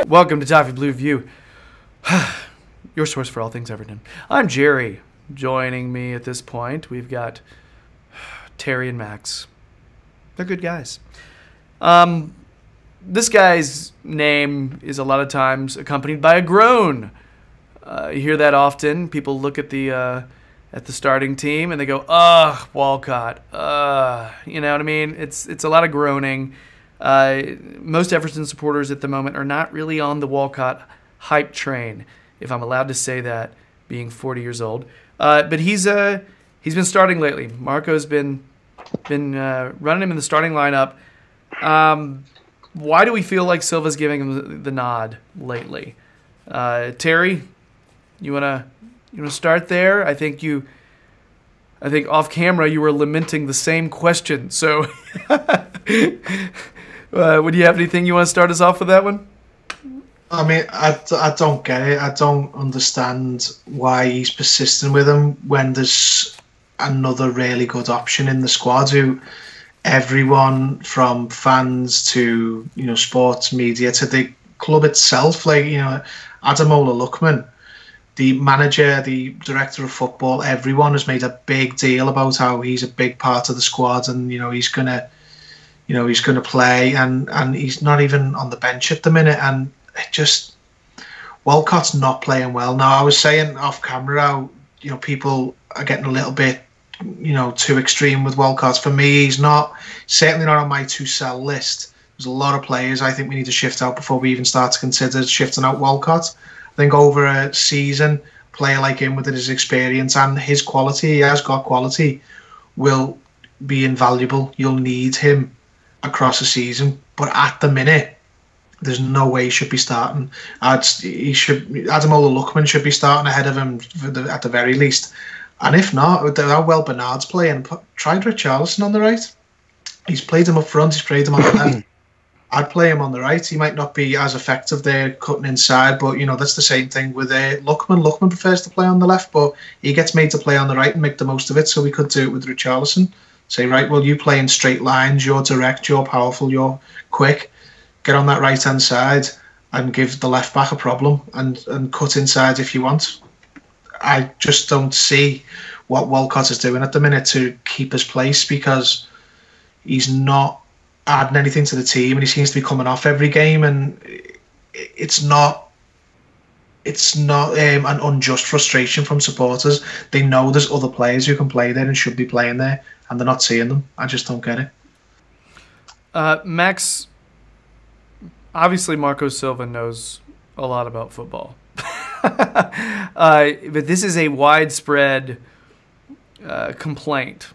Welcome to Toffee Blue View, your source for all things Everton. I'm Gerry. Joining me at this point, we've got Terry and Max. They're good guys. This guy's name is a lot of times accompanied by a groan. You hear that often. People look at the starting team and they go, "Ugh, Walcott." You know what I mean? It's a lot of groaning. Most Everton supporters at the moment are not really on the Walcott hype train, if I'm allowed to say that, being 40 years old. But he's been starting lately. Marco's been running him in the starting lineup. Why do we feel like Silva's giving him the nod lately? Terry, you wanna start there? I think off camera you were lamenting the same question. So, would you have anything you want to start us off with that one? I mean, I don't get it. I don't understand why he's persistent with him when there's another really good option in the squad who everyone from fans to, sports media to the club itself, Ademola Lookman, the manager, the director of football, everyone has made a big deal about how he's a big part of the squad and, he's gonna play and he's not even on the bench at the minute and Walcott's not playing well. Now, I was saying off camera how, people are getting a little bit, too extreme with Walcott. For me, he's certainly not on my to sell list. There's a lot of players I think we need to shift out before we even start to consider shifting out Walcott. I think over a season, a player like him with his experience and his quality, he has got quality, will be invaluable. You'll need him across a season. But at the minute, there's no way he should be starting. Ademola Lookman should be starting ahead of him at the very least. And if not, how well Bernard's playing, try Richarlison on the right. He's played him up front, he's played him on the left. I'd play him on the right. He might not be as effective there cutting inside, but that's the same thing with Lookman. Lookman prefers to play on the left, but he gets made to play on the right and make the most of it. So we could do it with Richarlison. Say, right, well, you play in straight lines, you're direct, you're powerful, you're quick. Get on that right hand side and give the left back a problem and cut inside if you want. I just don't see what Walcott is doing at the minute to keep his place because he's not adding anything to the team and he seems to be coming off every game and it's not an unjust frustration from supporters. They know there's other players who can play there and should be playing there and they're not seeing them. I just don't get it. Max, obviously Marco Silva knows a lot about football. But this is a widespread complaint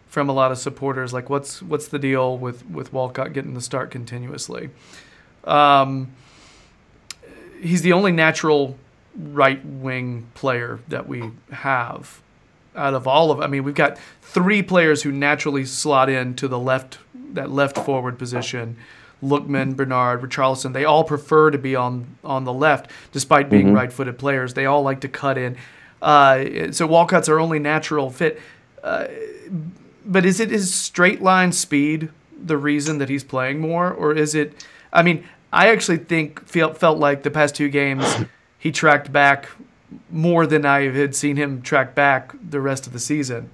from a lot of supporters. Like, what's the deal with Walcott getting the start continuously? He's the only natural right-wing player that we have out of all of. I mean, we've got three players who naturally slot into that left forward position. Lookman, Bernard, Richarlison, they all prefer to be on the left, despite being right-footed players. They all like to cut in. So Walcott's our only natural fit. But is it his straight-line speed the reason that he's playing more? Or is it... I mean, I actually felt like the past two games he tracked back more than I had seen him track back the rest of the season.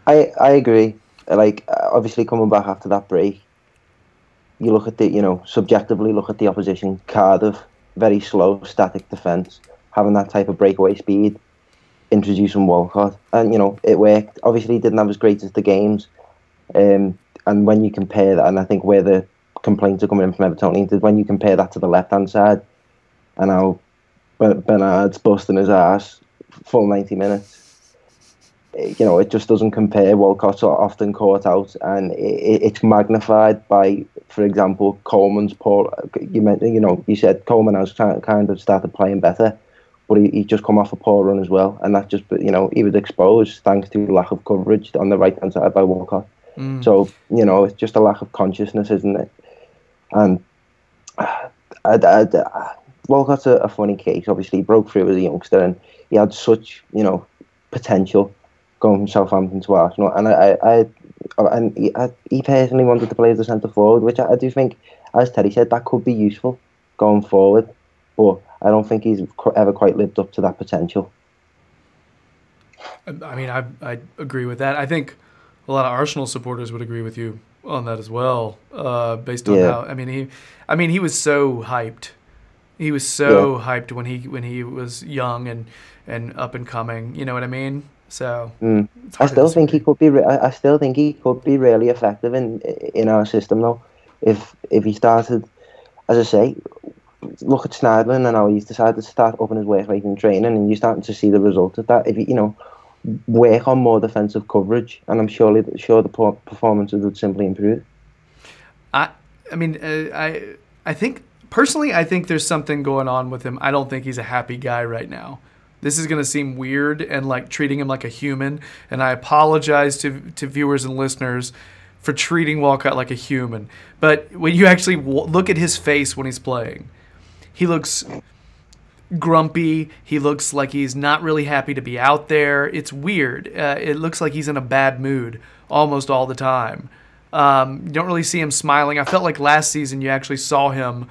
I agree. Obviously coming back after that break, you look at subjectively look at the opposition. Cardiff, very slow, static defence, having that type of breakaway speed, introducing Walcott, and it worked. Obviously, he didn't have as great as the games, and when you compare that, and I think where the complaints are coming in from Everton, when you compare that to the left-hand side, and how Bernard's busting his ass full 90 minutes. It just doesn't compare. Walcott's often caught out, and it's magnified by, for example, Coleman's poor. You said Coleman has kind of started playing better, but he just come off a poor run as well, and that just he was exposed thanks to lack of coverage on the right hand side by Walcott. So it's just a lack of consciousness, isn't it? And Walcott's a funny case. Obviously, he broke through as a youngster, and he had such potential going from Southampton to Arsenal, and he personally wanted to play as a centre forward, which I do think, as Teddy said, that could be useful going forward. but I don't think he's ever quite lived up to that potential. I mean, I agree with that. I think a lot of Arsenal supporters would agree with you on that as well, based on how. He was so hyped. He was so hyped when he was young and up and coming. You know what I mean? So I still think he could be. I still think he could be really effective in our system though. If he started, as I say, look at Schneiderlin and how he's decided to start upping his work rate in training, and you're starting to see the result of that. If you work on more defensive coverage, and I'm sure the performances would simply improve. I think personally, I think there's something going on with him. I don't think he's a happy guy right now. This is going to seem weird and like treating him like a human, and I apologize to viewers and listeners for treating Walcott like a human. But when you actually look at his face when he's playing, he looks grumpy. He looks like he's not really happy to be out there. It's weird. It looks like he's in a bad mood almost all the time. You don't really see him smiling. I felt like last season you actually saw him,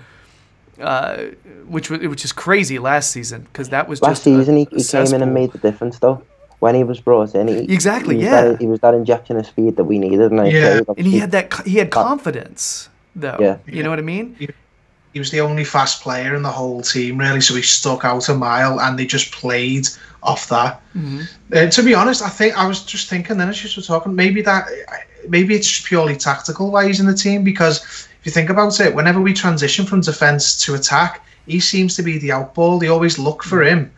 which is crazy last season, because that was last season he came in and made the difference though. When he was brought in, he was that injection of speed that we needed, and he had confidence though. Yeah. You know what I mean? He was the only fast player in the whole team, really, so he stuck out a mile, and they just played off that. Mm-hmm. To be honest, I was just thinking then as you were talking, maybe it's just purely tactical why he's in the team, because if you think about it, whenever we transition from defence to attack, he seems to be the outball. They always look for him.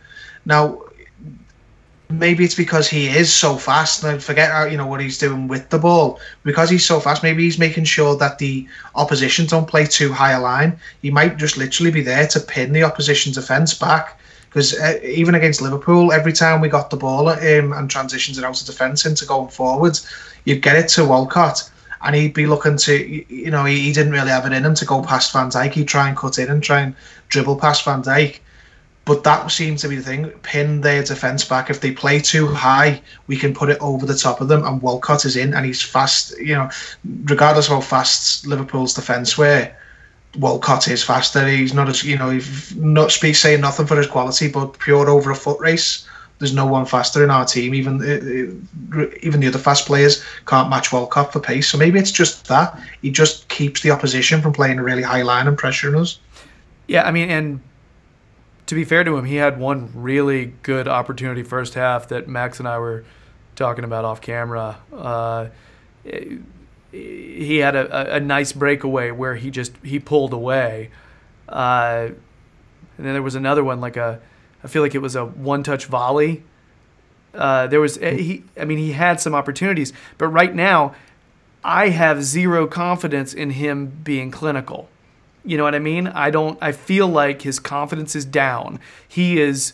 Now, maybe it's because he is so fast, and I forget what he's doing with the ball. Because he's so fast, maybe he's making sure that the opposition don't play too high a line. He might just literally be there to pin the opposition defence back. Because even against Liverpool, every time we got the ball at him and transitions it out of defence into going forwards, you'd get it to Walcott, and he'd be looking to, he didn't really have it in him to go past Van Dijk. He'd try and cut in and try and dribble past Van Dijk. But that seems to be the thing, pin their defence back. If they play too high, we can put it over the top of them, and Walcott is in, and he's fast. Regardless of how fast Liverpool's defence were, Walcott is faster. He's not as, saying nothing for his quality, but pure over a foot race, there's no one faster in our team. Even the other fast players can't match Walcott for pace. So maybe it's just that. He just keeps the opposition from playing a really high line and pressuring us. Yeah, I mean, and to be fair to him, he had one really good opportunity first half that Max and I were talking about off camera. He had a nice breakaway where he pulled away. And then there was another one, I feel like it was a one-touch volley. He had some opportunities, but right now I have zero confidence in him being clinical. You know what I mean? I feel like his confidence is down. He is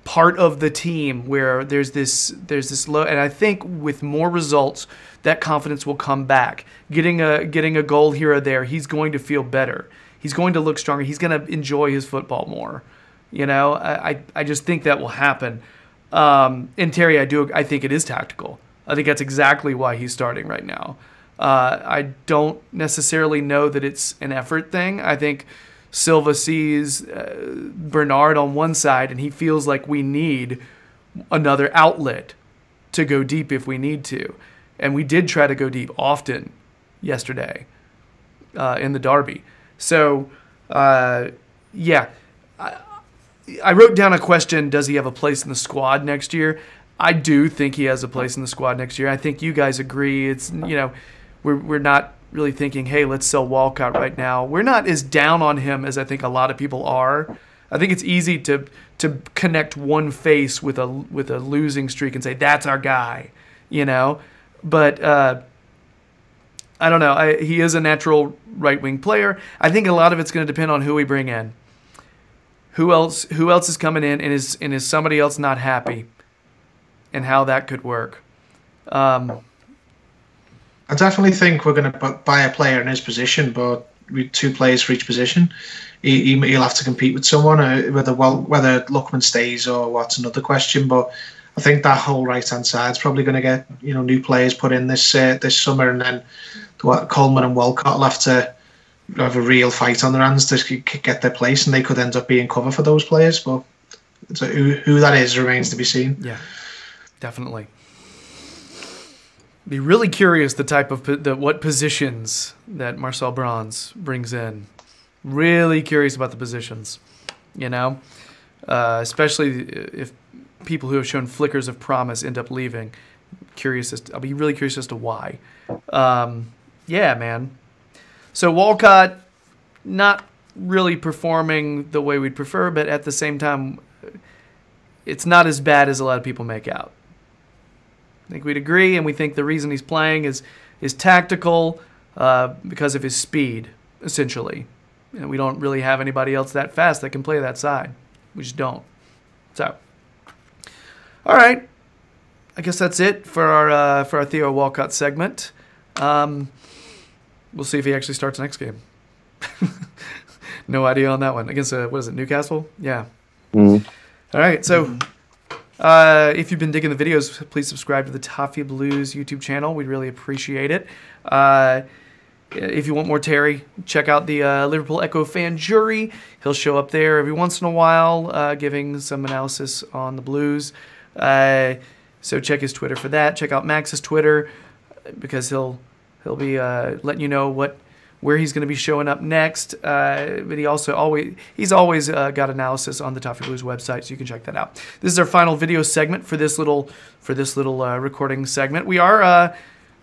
part of the team where there's this low, and I think with more results, that confidence will come back. Getting a goal here or there, he's going to feel better. He's going to look stronger. He's going to enjoy his football more. I just think that will happen. And Terry, I think it is tactical. I think that's exactly why he's starting right now. I don't necessarily know that it's an effort thing. I think Silva sees Bernard on one side, and he feels like we need another outlet to go deep if we need to. And we did try to go deep often yesterday in the derby. So, I wrote down a question, does he have a place in the squad next year? I do think he has a place in the squad next year. I think you guys agree. It's, we're not really thinking, hey, let's sell Walcott right now. We're not as down on him as I think a lot of people are. I think it's easy to connect one face with a losing streak and say, that's our guy, But I don't know. He is a natural right-wing player. I think a lot of it's going to depend on who we bring in. Who else is coming in, and is somebody else not happy, and how that could work. I definitely think we're going to buy a player in his position, but with two players for each position. He'll have to compete with someone, whether Lookman stays or what's another question. But I think that whole right-hand side is probably going to get new players put in this summer, and then Coleman and Walcott will have to have a real fight on their hands to get their place, and they could end up being cover for those players. But so who that is remains to be seen. Yeah, definitely. Be really curious the type of what positions that Marcel Brands brings in. Really curious about the positions, especially if people who have shown flickers of promise end up leaving. I'll be really curious as to why. Yeah, man. So Walcott, not really performing the way we'd prefer, but at the same time, it's not as bad as a lot of people make out. I think we'd agree, and we think the reason he's playing is tactical because of his speed, essentially. And we don't really have anybody else that fast that can play that side. We just don't. So, all right. I guess that's it for our Theo Walcott segment. We'll see if he actually starts next game. No idea on that one. Against, what is it, Newcastle? Yeah. Mm-hmm. All right, so if you've been digging the videos, please subscribe to the Toffee Blues YouTube channel. We'd really appreciate it. If you want more Terry, check out the Liverpool Echo fan Gerry. He'll show up there every once in a while giving some analysis on the Blues. So check his Twitter for that. Check out Max's Twitter because he'll be letting you know where he's going to be showing up next. But he's always got analysis on the Toffee Blues website, so you can check that out. This is our final video segment for this little recording segment. We are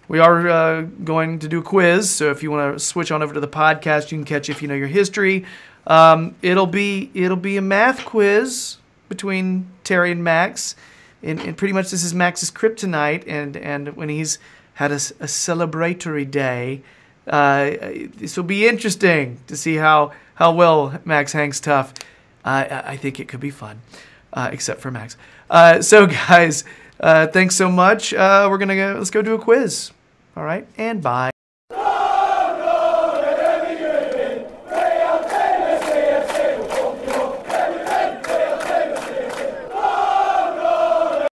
going to do a quiz, so if you want to switch on over to the podcast, you can catch If You Know Your History. It'll be a math quiz between Terry and Max, and pretty much this is Max's kryptonite, and when he's had a celebratory day, this will be interesting to see how well Max hangs tough. I think it could be fun, except for Max. So guys, thanks so much. Let's go do a quiz. All right, and bye.